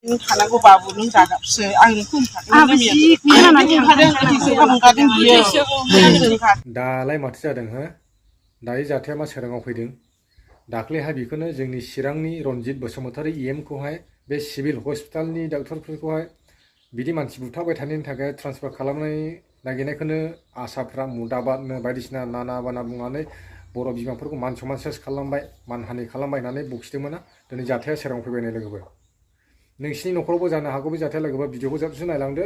खानांगौ बाबु नों दागाबसो आं नोंखौ दालाय माथो जादों हो दायो जाथाया मा सोराङाव फैदों दाख्लैहाय बेखौनो जोंनि चिरांनि रनजित बसुमतारी EM खौहाय बे सिभिल हस्पिटालनि डाक्टरफोरखौहाय बिदि मानसि बुथारबाय थानायनि थाखाय ट्रान्सफार खालामनाय नागिरनायखौनो आसाफ्रा मुदाबादनो बायदिसिना नाना बाना बुंनानै बर' बिमाफोरखौ मान सनमान सेस खालामबाय मानहानि खालामबाय होननानै बखिदोंमोन ना दिनै जाथाया सोराङाव फैबाय लोगोबो नोंसिनि न'खरावबो जानो हागौ बे जाथाया लोगोबा भिडिअखौ जाबसो नायलांदो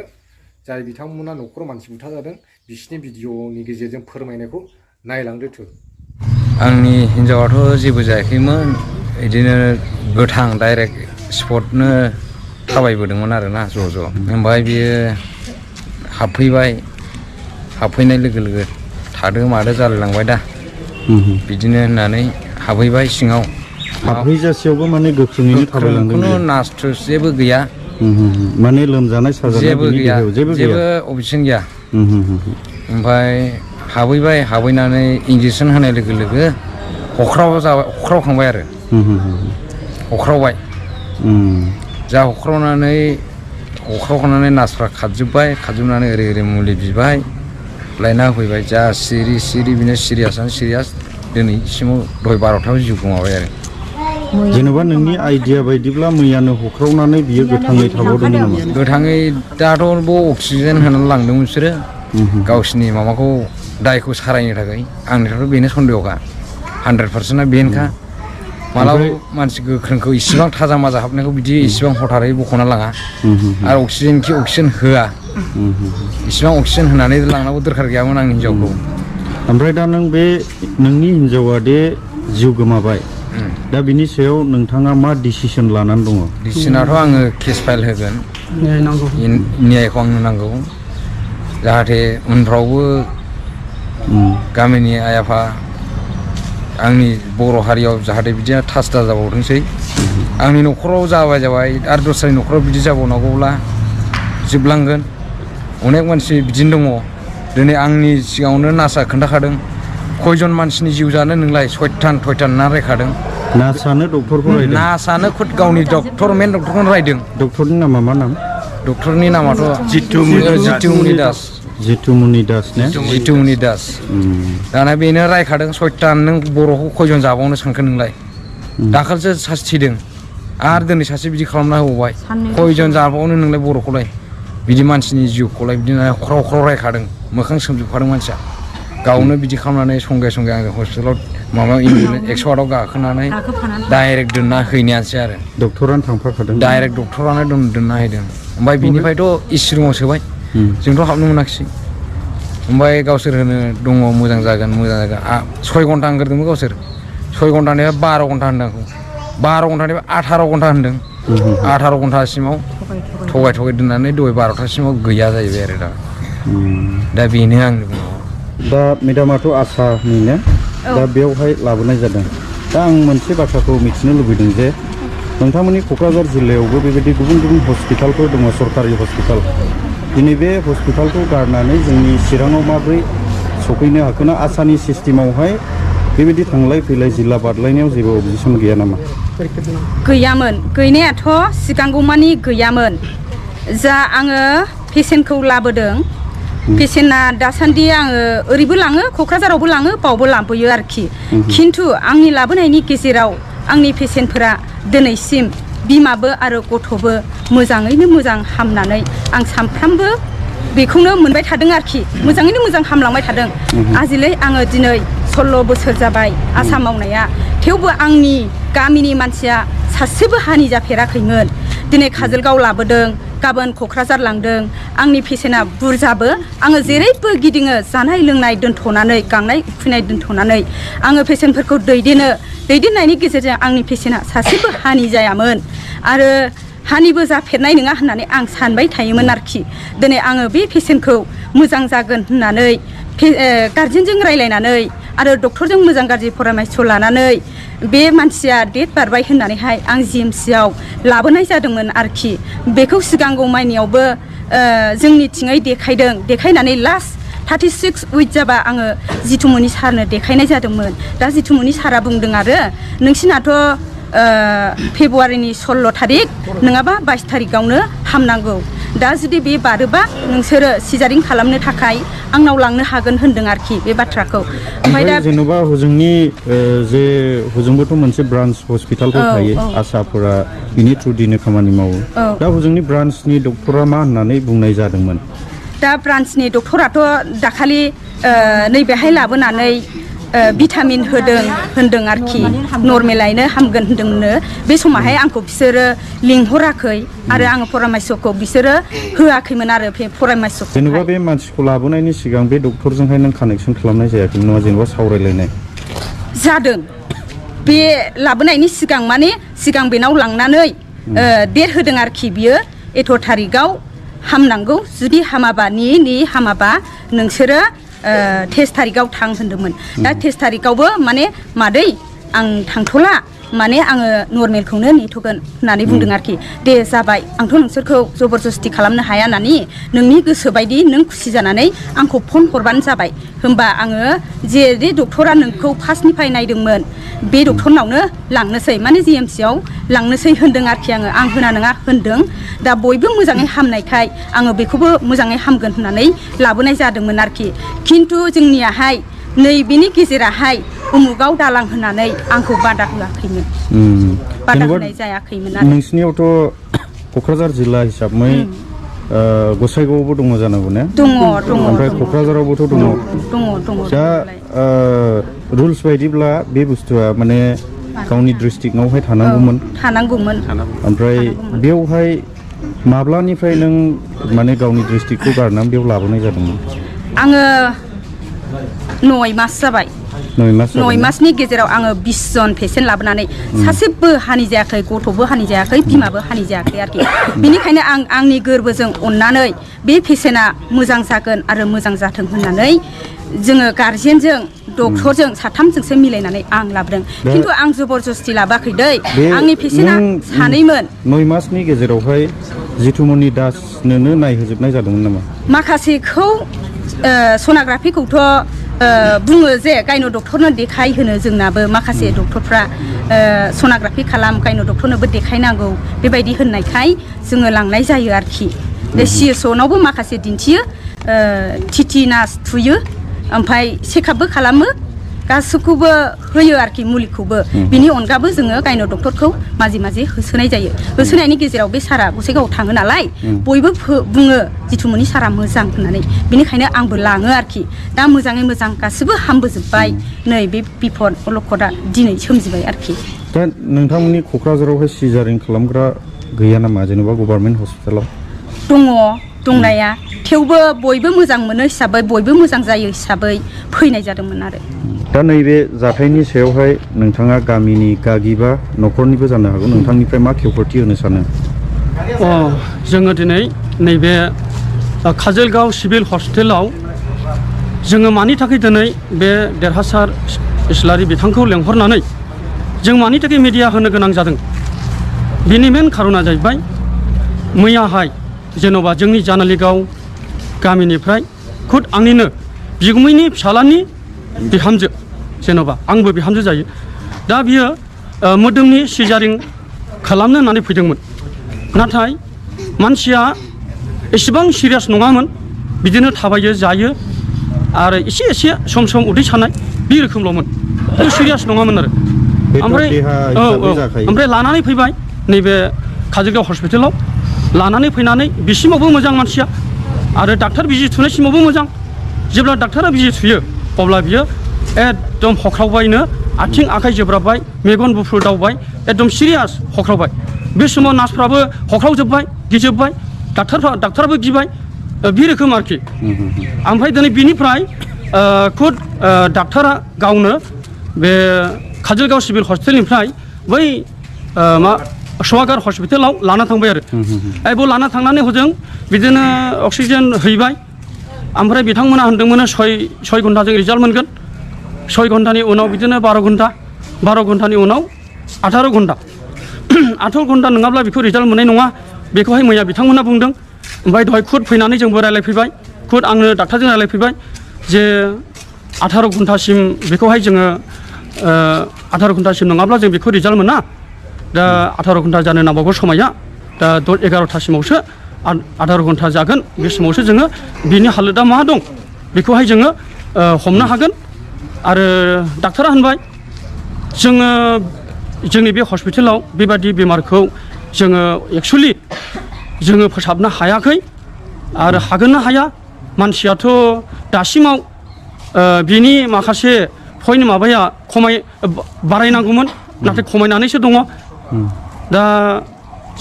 जाय बिथांमोना न'खराव मानसि बुथारजादों बिसिनि भिडिअनि गेजेरजों फोरमायनायखौ नायलांदो थु आंनि हिनजावाथ' जेबो जायाखैमोन बिदिनो गोथां डाइरेक्ट स्पटनो थाबायबोदोंमोन आरोना ज' ओमफ्राय बियो हाबफैनाय लोगो लोगो थादो मादो जालायलांबाय दा बिदिनो होननानै हाबहैबाय सिङाव हाबहैजासेयावबो माने गोख्रोङैनो थाबायलांदों खुनु नास्ट्रुस जेबो गैया माने लोमजानाय साजानाय जेबो गैया जेबो अबजेक्सन गैया ओमफ्राय हाबहैनानै इन्जेकसन होनाय लोगो लोगो हख्रावखांबाय आरो हख्रावबाय जा हख्रावखांनानै नार्सफ्रा खारजोबनानै ओरै मुलि बिबाय लायना होफैबाय जा सिरि बिनो सिरियास दिनैसिमाव दहाय 12थायाव जिउ गोमाबाय आरो जेनेबा नोंनि आइडिया बायदिब्ला मैयानो हख्रावनानै बियो गोथाङै थाबावदोंमोन नामा गोथाङै दाथ' अक्सिजेन होनानै लांदों बिसोरो गावसिनि माबाखौ दायखौ सारायनो थाखाय आंनिफ्रायथ' बेनो सन्देहखा 100%आ बेनोखा मालाबा मानसि गोख्रोंखौ इसिबां थाजा माजा हाबनायखौ बिदि इसिबां हथारै बख'ना लाङा आरो अक्सिजेन होआ इसिबां अक्सिजेन होनानै लांनांगौ दरखार गैयामोन आंनि हिनजावखौ ओमफ्राय दा नोंनि हिनजावा दे जिउ गोमाबाय दा बिनि सायाव नोंथाङा मा डिसिसन लानानै दङ डिसिसनाथ' आङो केस फाइल होगोन न्यायखौ आंनो नांगौ जाहाथे उनफ्रावबो गामिनि आइ आफा आंनि बर' हारियाव जाहाथे बिदिनो थास दा जाबावथोंसै आंनि न'खराव जाबाय आरो दस्रानि न'खराव बिदि जाबावनांगौब्ला जोबलांगोन अनेक मानसि बिदिनो दङ दिनै आंनि सिगाङावनो नार्सआ खोन्थाखादों खयजन मानसिनि जिउ जानो नोंलाय सयथान ना रायखादों नार्सआनो डक्टरखौ रायदों नार्सआनो गावनि मेन डक्टरखौनो रायदों डक्टरनि नामा मा नाम डक्टरनि नामाथ' जितुमुनि दास दाना बेनो रायखादों सयथान नों बर'खौ खयजन जाबावनो सानखो नोंलाय दाखालिसो सासे थैदों आरो दिनै सासे बिदि खालामना होबावबाय खयजन जाबावनो नोंलाय बर'खौलाय बिदि मानसिनि जिउखौलाय बिदिनो ख्राव रायखादों मोखां सोमजोबखादों मानसिया गावनो बिदि खालामनानै संगे आङो हस्पिटालाव माबा 108आव गाखोनानै डाइरेक्ट दोनना हैनायानोसै आरो डक्टरानो थांफाखादों डाइरेक्ट डक्टरानो दोनना हैदों ओमफ्राय बिनिफ्रायथ' एसि रुमाव सोबाय जोंथ' हाबनो मोनाखिसै ओमफ्राय गावसोर होनो दङ मोजां जागोन 6 घन्टा होनग्रोदोंमोन गावसोर 6 घन्टानिफ्राय 12 घन्टा होनदों आंखौ 12 घन्टानिफ्राय 18 घन्टा होनदों 18 घन्टासिमाव थगाय दोननानै दहाय 12थासिमाव गैया जाहैबाय आरो दा बेनो आंनि बुंनांगौ दा मेडामाथ' आसानि ना दा बेवहाय लाबोनाय जादों दा आं मोनसे बाथ्राखौ मिथिनो लुबैदों जे नोंथांमोननि क'क्राझार जिल्लायावबो बेबायदि गुबुन हस्पिटालफोर दङ सरकारि हस्पिटाल दिनै बे हस्पिटालखौ गारनानै जोंनि चिराङाव माबोरै सफैनो हाखोना आसानि सिस्टेमावहाय बेबायदि थांलाय फैलाय जिल्ला बारलायनायाव जेबो अबजेक्सन गैया नामा गैयामोन गैनायाथ' सिगांगौमानि गैयामोन जा आङो पेसेन्टखौ लाबोदों पेसेन्टआ दासान्दि आङो ओरैबो लाङो क'क्राझारावबो लाङो बावबो लाबोयो आरोखि खिन्थु आंनि लाबोनायनि गेजेराव आंनि पेसेन्टफोरा दिनैसिम बिमाबो आरो गथ'बो मोजाङैनो मोजां हामनानै आं सानफ्रामबो बेखौनो मोनबाय थादों आरोखि मोजाङैनो मोजां हामलांबाय थादों आजिलै आङो दिनै 16 बोसोर जाबाय आसा मावनाया थेवबो आंनि गामिनि मानसिया सासेबो हानि जाफेराखैमोन दिनै काजलगाव लाबोदों गाबोन क'क्राझार लांदों आंनि पेसेन्टआ बुरजाबो आङो जेरैबो गिदिङो जानाय लोंनाय दोनथ'नानै गांनाय उखैनाय दोनथ'नानै आङो पेसेन्टफोरखौ दैदेननायनि गेजेरजों आंनि पेसेन्टआ सासेबो हानि जायामोन आरो हानिबो जाफेरनाय नङा होननानै आं सानबाय थायोमोन आरोखि दिनै आङो बे पेसेन्टखौ मोजां जागोन होननानै गार्जेनजों रायलायनानै आरो डक्टरजों मोजां गाज्रि परामर्श लानानै बे मानसिया डेट बारबाय होननानैहाय आं GMCआव लाबोनाय जादोंमोन आरोखि बेखौ सिगांगौ माइनियावबो जोंनिथिङै देखायनानै लास्ट 36 उइक जाबा आङो जितुमनि सारनो देखायनाय जादोंमोन दा जितुमनि सारा बुंदों आरो नोंसिनाथ' फेब्रुवारिनि 16 थारिख नङाबा 22 थारिखआवनो हामनांगौ दा जुदि बे बारोबा नोंसोरो सिजारिं खालामनो थाखाय आंनाव लांनो हागोन होनदों आरोखि बे बाथ्राखौ ओमफ्राय दा जेनेबा हजोंनि जे हजोंबोथ' मोनसे ब्रान्च हस्पिटालफोर थायो आसाफोरा बिनि थ्रुदिनो खामानि मावो दा हजोंनि ब्रान्चनि डक्टरा मा होननानै बुंनाय जादोंमोन दा ब्रान्चनि डक्टराथ' दाखालि नैबेहाय लाबोनानै भिटामिन होनदों आरोखि नर्मेलायनो हामगोन होनदोंनो बे समावहाय आंखौ बिसोरो लिंहराखै आरो आङो परामर्शखौ बिसोरो होआखैमोन आरो परामर्शखौ जेनेबा बे मानसिखौ लाबोनायनि सिगां बे डक्टरजोंहाय नों कानेक्सन खालामनाय जायाखैमोन नामा जेनेबा सावरायलायनाय जादों बे लाबोनायनि सिगां माने सिगां बेनाव लांनानै डेट होदों आरोखि बियो एथ' थारिखआव हामनांगौ जुदि हामाबा हामाबा नोंसोरो 23 थारिखआव थां होनदोंमोन दा 23 थारिखआवबो माने मादै आं थांथ'ला माने आङो नर्मेलखौनो नेथ'गोन होननानै बुंदों आरोखि दे जाबाय आंथ' नोंसोरखौ जबरदस्ति खालामनो हाया होननानै नोंनि गोसो बायदि नों खुसि जानानै आंखौ फन हरबानो जाबाय होमबा आङो जे डक्टरा नोंखौ फार्स्टनिफ्राय नायदोंमोन बे डक्टरनावनो लांनोसै माने GMC-आव लांनोसै होनदों आरोखि आं होना नङा होनदों दा बयबो मोजाङै हामनायखाय आङो बेखौबो मोजाङै हामगोन होननानै लाबोनाय जादोंमोन आरोखि खिन्थु जोंनियाहाय नैबेनि गेजेराहाय उमुगाव दालां होननानै आंखौ बादा होआखैमोन बादा होनाय जायाखैमोन आरो नोंसिनियावथ' क'क्राझार जिल्ला हिसाबै गसाइगावआवबो दङ जानांगौ ने दङ ओमफ्राय क'क्राझारावबोथ' दङ दा रुल्स बायदिब्ला बे बुस्थुआ माने गावनि डिस्ट्रिक्टआवहाय थानांगौमोन ओमफ्राय बेवहाय माब्लानिफ्राय नों माने गावनि डिस्ट्रिक्टखौ गारनानै बेयाव लाबोनाय जादोंमोन आङो 9 मास जाबाय 9 मासनि गेजेराव आङो 20 जन पेसेन्ट लाबोनानै सासेबो हानि जायाखै गथ'बो हानि जायाखै बिमाबो हानि जायाखै आरोखि बेनिखायनो आंनि गोरबोजों अननानै बे पेसेन्टआ मोजां जागोन आरो मोजां जाथों होननानै जोङो गार्जेनजों डक्टरजों साथामजोंसो मिलायनानै आं लाबोदों खिन्थु आं जबरदस्ति लाबोआखै दै आंनि पेसेन्टआ सानैमोन 9 मासनि गेजेरावहाय जितुमनि दासनोनो नायहोजोबनाय जादोंमोन नामा माखासेखौ सनाग्राफिखौथ' बुङो जे गायन' डक्टरनो देखाय होनो जोंनाबो माखासे डक्टरफ्रा सनाग्राफि खालाम गायन' डक्टरनोबो देखायनांगौ बेबायदि होननायखाय जोङो लांनाय जायो आरोखि CSO-नावबो माखासे दिन्थियो TT नार्स थुयो ओमफ्राय चेकआपबो खालामो गासैखौबो होयो आरोखि मुलिखौबो बिनि अनगाबो जोङो गायन' डक्टरखौ माजे होसोनाय जायो होसोनायनि गेजेराव बे सारा गसाइगावआव थाङो नालाय बयबो बुङो जितुमनि सारा मोजां होननानै बेनिखायनो आंबो लाङो आरोखि दा मोजाङै मोजां गासिबो हामबोजोब्बाय नै बे बिपद अलखदा दिनै सोमजिबाय आरोखि दा नोंथांमोननि क'क्राझारावहाय सिजारिं खालामग्रा गैया नामा जेनेबा गभर्नमेन्ट हस्पिटालाव दङ दंनाया थेवबो बयबो मोजां मोनो हिसाबै बयबो मोजां जायो हिसाबै फैनाय जादोंमोन आरो दा नैबे जाथायनि सायावहाय नोंथाङा गामिनि गागि बा न'खरनिबो जानो हागौ नोंथांनिफ्राय मा खेवफोरथि होनो सानो जोङो दिनै नैबे काजलगाव सिभिल हस्पिटालाव जोङो मानि थाखाय दिनै बे देरहासार इस्लारि बिथांखौ लेंहरनानै जों मानि थाखाय मिडिया होनो गोनां जादों बिनि मेन खारना जाहैबाय मैयाहाय जेन'बा जोंनि जानालिगाव गामिनिफ्राय खुद आंनिनो बिगुमैनि फिसालानि बिहामजो जेन'बा आंबो बिहामजो जायो दा बियो मोदोमनि सिजारिं खालामनो होननानै फैदोंमोन नाथाय मानसिया एसेबां सिरियास नङामोन बिदिनो थाबायो जायो आरो एसे सम उदै सानाय बे रोखोमल'मोन सिरियास नङामोन आरो ओमफ्राय लानानै फैबाय नैबे काजलगाव हस्पिटालाव लानानै फैनानै बिसिमावबो मोजां मानसिया आरो डाक्टार बिजि थुनायसिमावबो मोजां जेब्ला डाक्टारा बिजि थुयो अब्ला बियो एकदम हख्रावबायनो आथिं आखाइ जोब्राबबाय मेगन गुफुर दावबाय एकदम सिरियास हख्रावबाय बे समाव नार्सफ्राबो हख्रावजोब्बाय गिजोब्बाय डाक्टाराबो गिबाय बे रोखोम आरोखि ओमफ्राय दिनै बिनिफ्राय खुद डाक्टारा गावनो बे काजलगाव सिभिल हस्पिटालनिफ्राय बै सवागार हस्पिटालाव लाना थांबाय आरो बेयाव लाना थांनानै हजों बिदिनो अक्सिजेन हैबाय ओमफ्राय बिथांमोना होनदोंमोन 6 घन्टाजों रिजाल्ट मोनगोन 6 घन्टानि उनाव बिदिनो 12 घन्टानि उनाव 18 घन्टा 18 घन्टा नङाब्ला बेखौ रिजाल्ट मोननाय नङा बेखौहाय मैया बिथांमोना बुंदों ओमफ्राय दहाय खुद फैनानै जोंबो रायलायफैबाय खुद आंनो डाक्टारजों रायलायफैबाय जे 18 घन्टासिम बेखौहाय जोङो 18 घन्टासिम नङाब्ला जों बेखौ रिजाल्ट मोना दा 18 घन्टा जानो नांबावगौ समाया दा 11टासिमावसो 18 घन्टा जागोन बे समावसो जोङो बिनि हालोदा मा दं बेखौहाय जोङो हमनो हागोन आरो डाक्टारा होनबाय जोङो जोंनि बे हस्पिटालाव बेबादि बेमारखौ जोङो एक्चुअली जोङो फोसाबनो हायाखै आरो हागोन ना हाया मानसियाथ' दासिमाव बिनि माखासे पइन्ट माबाया बारायनांगौमोन नाथाय खमायनानैसो दङ दा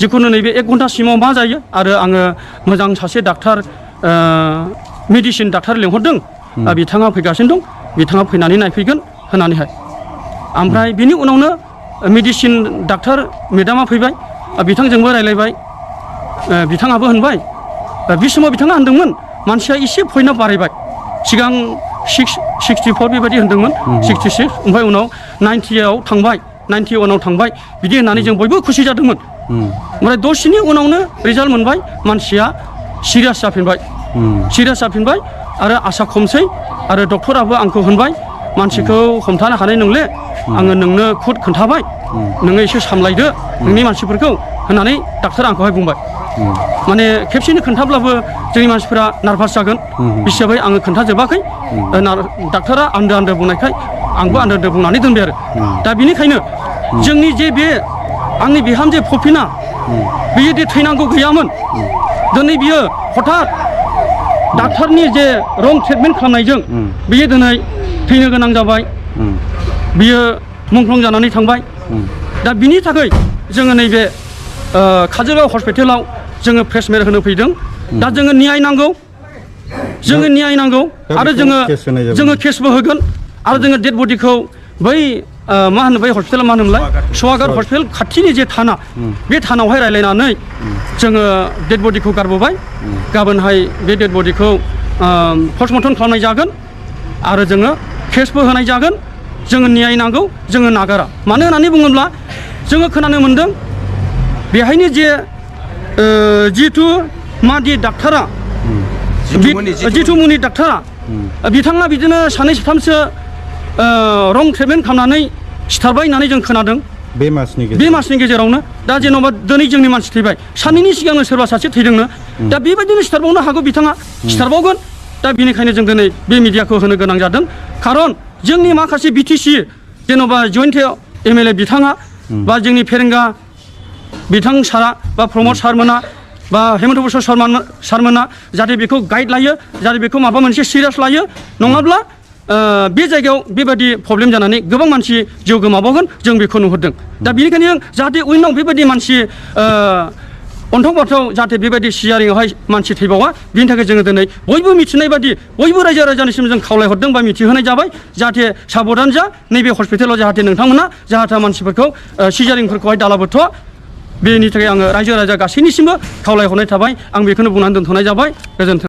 जिखुनु नैबे 1 घन्टासिमाव मा जायो आरो आङो मोजां सासे डाक्टार मेडिसिन डाक्टार लेंहरदों बिथाङा फैगासिनो दं बिथाङा फैनानै नायफैगोन होननानैहाय ओमफ्राय बिनि उनावनो मेडिसिन डाक्टार मेडामा फैबाय बिथांजोंबो रायलायबाय बिथाङाबो होनबाय बे समाव बिथाङा होनदोंमोन मानसिया एसे पइन्टआ बारायबाय सिगां 64 बेबायदि होनदोंमोन 66 ओमफ्राय उनाव 90आव थांबाय 91आव थांबाय बिदि होननानै जों बयबो खुसि जादोंमोन ओमफ्राय दसेनि उनावनो रिजाल्ट मोनबाय मानसिया सिरियास जाफिनबाय आरो आसा खमसै आरो डक्टराबो आंखौ होनबाय मानसिखौ हमथानो हानाय नंले आङो नोंनो खुद खोन्थाबाय नोङो एसे सामलायदो नोंनि मानसिफोरखौ होननानै डाक्टारा आंखौहाय बुंबाय माने खेबसेनो खोन्थाब्लाबो जोंनि मानसिफोरा नार्भास जागोन हिसाबै आङो खोन्थाजोबाखै डाक्टारा आन्दो बुंनायखाय आंबो आन्दो बुंनानै दोनबाय आरो दा बेनिखायनो जोंनि जे बे आंनि बिहामजो फफिना बियो दि थैनांगौ गैयामोन दिनै बियो हठात डाक्टारनि जे रं ट्रिटमेन्ट खालामनायजों बियो दिनै थैनो गोनां जाबाय बियो मुंख्लं जानानै थांबाय दा बिनि थाखाय जोङो नैबे काजलगाव हस्पिटालाव जोङो प्रेसमेट होनो फैदों दा जोङो न्याय नांगौ आरो जोङो केसबो होगोन आरो जोङो डेड बडिखौ बै मा होनो बै हस्पिटाला मा होनोमोनलाय सवागार हस्पिटाल खाथिनि जे थाना बे थानावहाय रायलायनानै जोङो डेड बडिखौ गारबोबाय गाबोनहाय बे डेड बडिखौ पस्टमर्टम खालामनाय जागोन आरो जोङो केसबो होनाय जागोन जोङो न्याय नांगौ जोङो नागारा मानो होननानै बुङोब्ला जोङो खोनानो मोन्दों बेहायनो जे जितु मादि डाक्टारा जितुमुनि डाक्टारा बिथाङा बिदिनो सानै साथामसो रं ट्रिटमेन्ट खालामनानै सिथारबाय होननानै जों खोनादों बे मासनि गेजेरावनो दा जेन'बा दिनै जोंनि मानसि थैबाय सानैनि सिगांनो सोरबा सासे थैदोंनो दा बेबायदिनो सिथारबावनो हागौ बिथाङा सिथारबावगोन दा बेनिखायनो जों दिनै बे मिडियाखौ होनो गोनां जादों खारन जोंनि माखासे बिटिसि जेन'बा जयन्त एमएलए बिथाङा बा जोंनि फेरेंगा बिथां सारा बा प्रमद सारमोना बा हेमन्त बसर सारमोना जाहाथे बेखौ गाइड लायो जाहाथे बेखौ माबा मोनसे सिरियास लायो नङाब्ला बे जायगायाव बेबायदि प्रब्लेम जानानै गोबां मानसि जिउ गोमाबावगोन जों बेखौ नुहुरदों दा बेनिखायनो जाहाथे उनाव बेबायदि मानसि अन्थाव बाथाव जाहाथे बेबायदि सिजारिंआवहाय मानसि थैबावा बिनि थाखाय जोङो दिनै बयबो मिथिनाय बादि बयबो रायजो राजानिसिम जों खावलायहरदों बा मिथिहोनाय जाबाय जाहाथे साबधान जा नैबे हस्पिटालाव जाहाथे नोंथांमोना जाहाथे मानसिफोरखौ सिजारिंफोरखौहाय दालाबोथ' बेनि थाखाय आङो रायजो राजा गासैनिसिमबो खावलायहरनाय थाबाय आं बेखौनो बुंनानै दोनथ'नाय जाबाय गोजोन्थों